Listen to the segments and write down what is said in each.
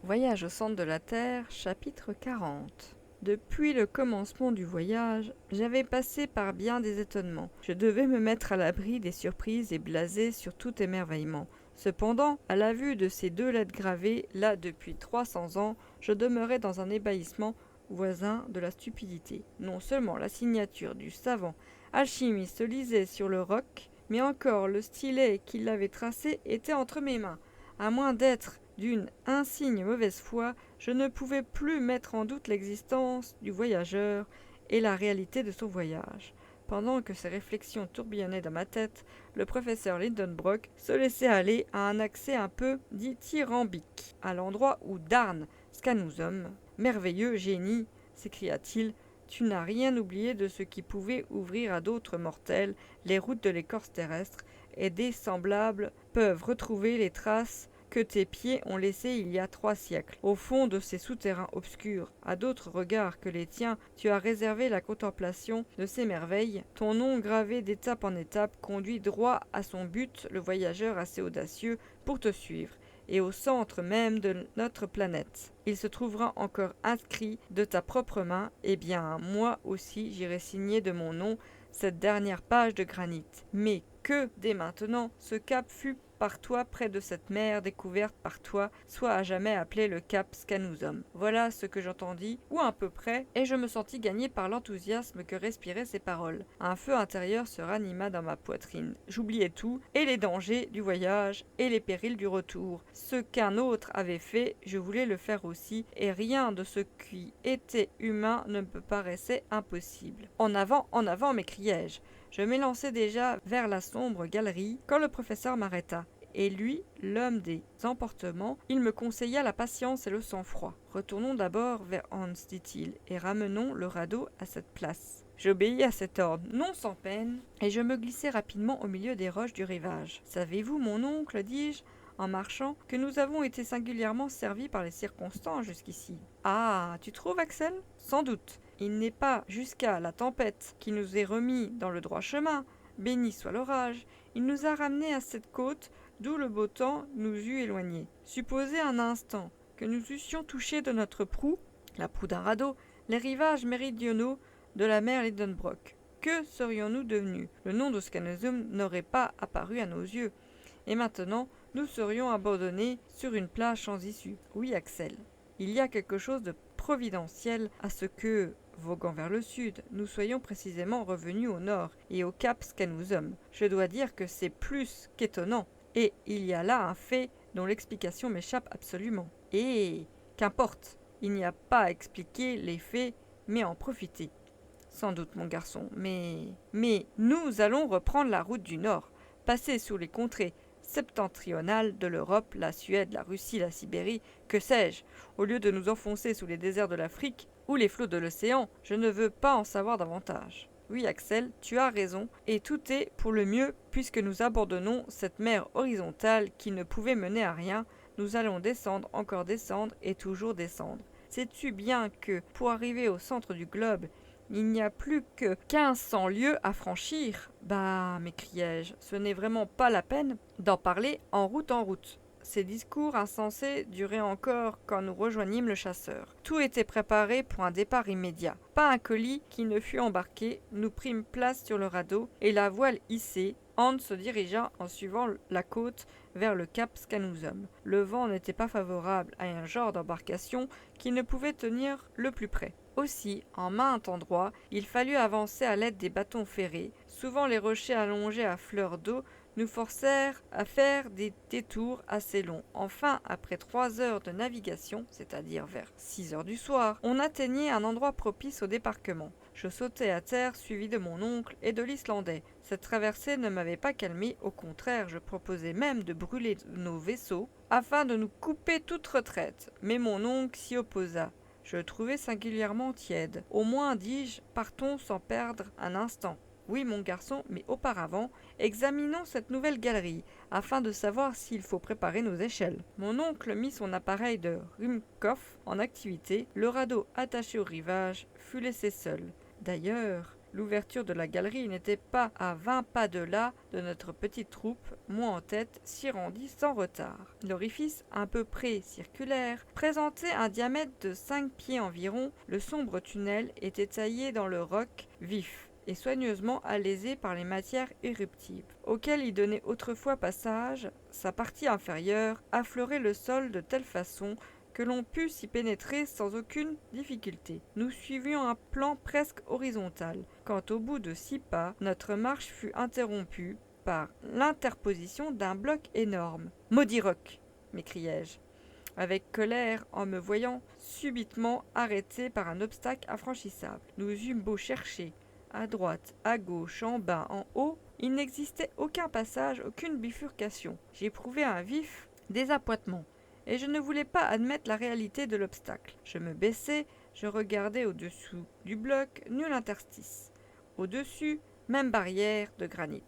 Voyage au centre de la Terre, chapitre 40. Depuis le commencement du voyage, j'avais passé par bien des étonnements. Je devais me mettre à l'abri des surprises et blaser sur tout émerveillement. Cependant, à la vue de ces deux lettres gravées, là depuis 300 ans, je demeurais dans un ébahissement voisin de la stupidité. Non seulement la signature du savant alchimiste lisait sur le roc, mais encore le stylet qui l'avait tracé était entre mes mains. À moins d'être d'une insigne mauvaise foi, je ne pouvais plus mettre en doute l'existence du voyageur et la réalité de son voyage. Pendant que ces réflexions tourbillonnaient dans ma tête, le professeur Lindenbrock se laissait aller à un accès un peu dithyrambique, à l'endroit où Darn Scanusum, merveilleux génie, s'écria-t-il, tu n'as rien oublié de ce qui pouvait ouvrir à d'autres mortels les routes de l'écorce terrestre, et des semblables peuvent retrouver les traces que tes pieds ont laissées il y a 3 siècles. Au fond de ces souterrains obscurs, à d'autres regards que les tiens, tu as réservé la contemplation de ces merveilles. Ton nom gravé d'étape en étape conduit droit à son but le voyageur assez audacieux pour te suivre. Et au centre même de notre planète. Il se trouvera encore inscrit de ta propre main, eh bien, moi aussi j'irai signer de mon nom cette dernière page de granit. Mais que, dès maintenant, ce cap fût par toi près de cette mer découverte par toi, soit à jamais appelé le cap Scanusum. Voilà ce que j'entendis, ou à peu près, et je me sentis gagné par l'enthousiasme que respiraient ces paroles. Un feu intérieur se ranima dans ma poitrine. J'oubliais tout, et les dangers du voyage, et les périls du retour. Ce qu'un autre avait fait, je voulais le faire aussi, et rien de ce qui était humain ne me paraissait impossible. En avant, m'écriai-je. Je m'élançai déjà vers la sombre galerie quand le professeur m'arrêta. Et lui, l'homme des emportements, il me conseilla la patience et le sang-froid. Retournons d'abord vers Hans, dit-il, et ramenons le radeau à cette place. J'obéis à cet ordre, non sans peine, et je me glissai rapidement au milieu des roches du rivage. Savez-vous, mon oncle, dis-je, en marchant, que nous avons été singulièrement servis par les circonstances jusqu'ici. Ah, tu trouves, Axel? Sans doute. Il n'est pas jusqu'à la tempête qui nous ait remis dans le droit chemin. Béni soit l'orage. Il nous a ramenés à cette côte d'où le beau temps nous eût éloignés. Supposez un instant que nous eussions touché de notre proue, la proue d'un radeau, les rivages méridionaux de la mer Lidenbrock. Que serions-nous devenus? Le nom de Scanusum n'aurait pas apparu à nos yeux. Et maintenant, nous serions abandonnés sur une plage sans issue. Oui, Axel, il y a quelque chose de providentiel à ce que, voguant vers le sud, nous soyons précisément revenus au nord et au cap Scanusum. Je dois dire que c'est plus qu'étonnant. Et il y a là un fait dont l'explication m'échappe absolument. Et qu'importe, il n'y a pas à expliquer les faits, mais à en profiter. Sans doute, mon garçon, mais nous allons reprendre la route du nord, passer sous les contrées septentrionales de l'Europe, la Suède, la Russie, la Sibérie, que sais-je, au lieu de nous enfoncer sous les déserts de l'Afrique ou les flots de l'océan. Je ne veux pas en savoir davantage. Oui, Axel, tu as raison, et tout est pour le mieux puisque nous abandonnons cette mer horizontale qui ne pouvait mener à rien. Nous allons descendre, encore descendre et toujours descendre. Sais-tu bien que, pour arriver au centre du globe, il n'y a plus que 1500 lieues à franchir? Bah, m'écriai-je, ce n'est vraiment pas la peine d'en parler en route en route. Ces discours insensés duraient encore quand nous rejoignîmes le chasseur. Tout était préparé pour un départ immédiat. Pas un colis qui ne fût embarqué, nous prîmes place sur le radeau, et la voile hissée, Hans se dirigea en suivant la côte vers le cap Scanusum. Le vent n'était pas favorable à un genre d'embarcation qui ne pouvait tenir le plus près. Aussi, en maint endroit, il fallut avancer à l'aide des bâtons ferrés. Souvent les rochers allongés à fleur d'eau nous forcèrent à faire des détours assez longs. Enfin, après 3 heures de navigation, c'est-à-dire vers 6 heures du soir, on atteignait un endroit propice au débarquement. Je sautai à terre, suivi de mon oncle et de l'Islandais. Cette traversée ne m'avait pas calmé, au contraire, je proposais même de brûler nos vaisseaux afin de nous couper toute retraite. Mais mon oncle s'y opposa. Je le trouvais singulièrement tiède. Au moins, dis-je, partons sans perdre un instant. Oui, mon garçon, mais auparavant, examinons cette nouvelle galerie, afin de savoir s'il faut préparer nos échelles. Mon oncle mit son appareil de Ruhmkorff en activité. Le radeau attaché au rivage fut laissé seul. D'ailleurs, L'ouverture de la galerie n'était pas à 20 pas de là de notre petite troupe, moi en tête, s'y rendit sans retard. L'orifice, à peu près circulaire, présentait un diamètre de 5 pieds environ. Le sombre tunnel était taillé dans le roc vif et soigneusement alésé par les matières éruptives, auxquelles il donnait autrefois passage. Sa partie inférieure affleurait le sol de telle façon que l'on put s'y pénétrer sans aucune difficulté. Nous suivions un plan presque horizontal, quand au bout de 6 pas, notre marche fut interrompue par l'interposition d'un bloc énorme. « Maudit roc !» m'écriai-je, avec colère en me voyant subitement arrêté par un obstacle infranchissable. Nous eûmes beau chercher, à droite, à gauche, en bas, en haut, il n'existait aucun passage, aucune bifurcation. J'éprouvais un vif désappointement, et je ne voulais pas admettre la réalité de l'obstacle. Je me baissai, je regardai au-dessous du bloc, nul interstice. Au-dessus, même barrière de granit.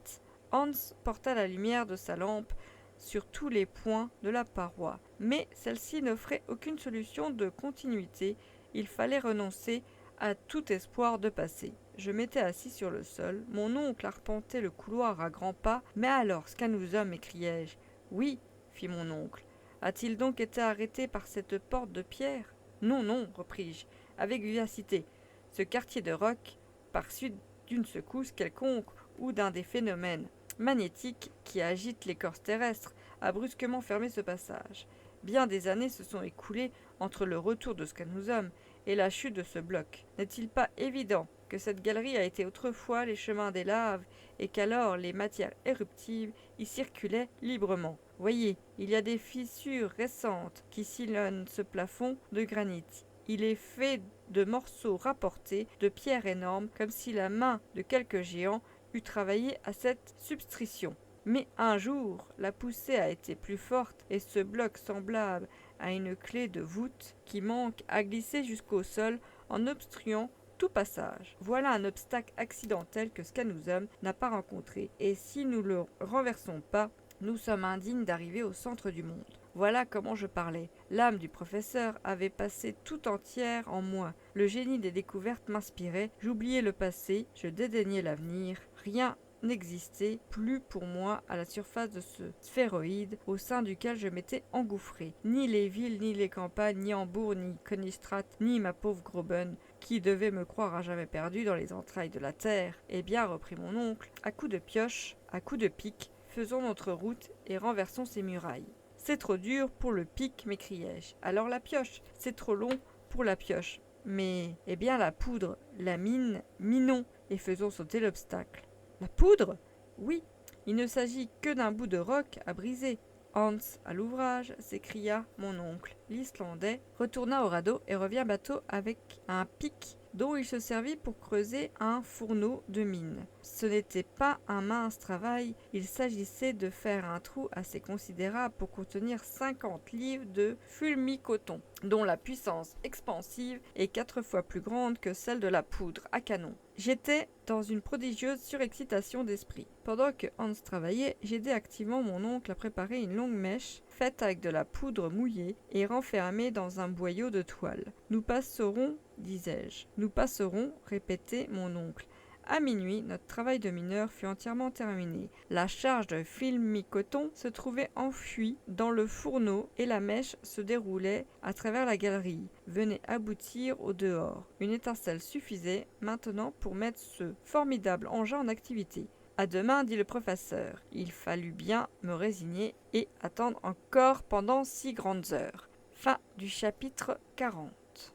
Hans porta la lumière de sa lampe sur tous les points de la paroi, mais celle-ci n'offrait aucune solution de continuité. Il fallait renoncer à tout espoir de passer. Je m'étais assis sur le sol, mon oncle arpentait le couloir à grands pas. « Mais alors, Scanousa » m'écriai-je. « Oui, » fit mon oncle. « A-t-il donc été arrêté par cette porte de pierre ?»« Non, non, repris-je, avec vivacité. Ce quartier de roc, par suite d'une secousse quelconque ou d'un des phénomènes magnétiques qui agitent l'écorce terrestre, a brusquement fermé ce passage. Bien des années se sont écoulées entre le retour de Scanousa et la chute de ce bloc. N'est-il pas évident que cette galerie a été autrefois les chemins des laves et qu'alors les matières éruptives y circulaient librement? Voyez, il y a des fissures récentes qui sillonnent ce plafond de granit. Il est fait de morceaux rapportés de pierres énormes, comme si la main de quelque géant eût travaillé à cette substrition. Mais un jour, la poussée a été plus forte et ce bloc semblable à une clé de voûte qui manque à glisser jusqu'au sol en obstruant tout passage. Voilà un obstacle accidentel que Scanousa n'a pas rencontré, et si nous le renversons pas, nous sommes indignes d'arriver au centre du monde. Voilà comment je parlais. L'âme du professeur avait passé tout entière en moi. Le génie des découvertes m'inspirait. J'oubliais le passé, je dédaignais l'avenir. Rien n'existait plus pour moi à la surface de ce sphéroïde au sein duquel je m'étais engouffré. Ni les villes, ni les campagnes, ni Hambourg, ni Königsstraat, ni ma pauvre Groben, qui devait me croire à jamais perdu dans les entrailles de la terre. Eh bien, reprit mon oncle, à coups de pioche, à coups de pic, faisons notre route et renversons ces murailles. C'est trop dur pour le pic, m'écriai-je. Alors la pioche, c'est trop long pour la pioche. Mais, eh bien, la poudre, la mine, minons et faisons sauter l'obstacle. La poudre ? Oui, il ne s'agit que d'un bout de roc à briser. Hans, à l'ouvrage, s'écria mon oncle. L'Islandais retourna au radeau et revint bientôt avec un pic dont il se servit pour creuser un fourneau de mine. Ce n'était pas un mince travail, il s'agissait de faire un trou assez considérable pour contenir 50 livres de fulmi-coton, dont la puissance expansive est 4 fois plus grande que celle de la poudre à canon. J'étais dans une prodigieuse surexcitation d'esprit. Pendant que Hans travaillait, j'aidais activement mon oncle à préparer une longue mèche faite avec de la poudre mouillée et renfermée dans un boyau de toile. « Nous passerons, disais-je. « Nous passerons, répétait mon oncle. À minuit, notre travail de mineur fut entièrement terminé. La charge de fulmi-coton se trouvait enfouie dans le fourneau et la mèche se déroulait à travers la galerie, venait aboutir au dehors. Une étincelle suffisait maintenant pour mettre ce formidable engin en activité. À demain, dit le professeur. Il fallut bien me résigner et attendre encore pendant 6 grandes heures. Fin du chapitre 40.